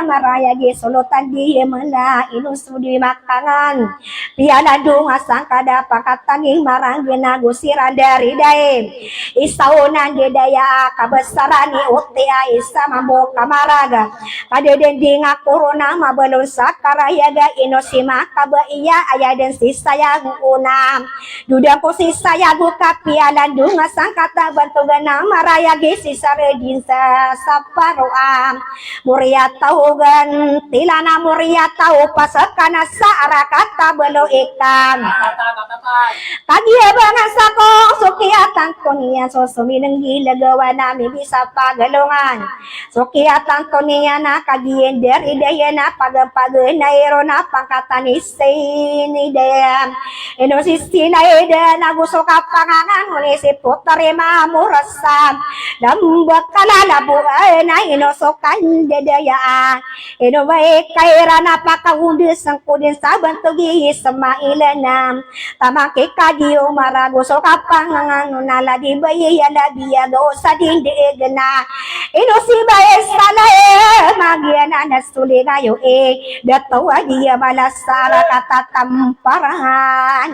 maraya ge solotan di mana inusudi makangan piala dunga sangkada pakatanging marang ginagusiran dari dae isaunan ge daya kabesarani utia isa mambo kamaraga kadeden corona mabelum sakarayaga inosima kaba iya aya den sisaya una duda ko sisaya buka piala dunga sangkata bantugana maraya ge sisare dinsa saparoam muria taugan tilana muria tau pasakana saara kata belo ikan kagia bangan sakong sukiatan konia sosumineng gilagawa nami bisa pagalungan sukiatan konia na kagien dari daya na pagapagay na ero na pangkatan isini daya inosisi na eda na gusto ka pangangan unisip po tarima murasan lambak kalalabu ay na inosokan dedayaan inobay kaira na pakahundis ang kudin sa bantugi sa mailanam tamang kikadiyo maragusto ka pangangan naladi bayi yalabiya do sa dindig na inosibay sa lae magiana na suli kayo datawa dia malasara kata tamparahan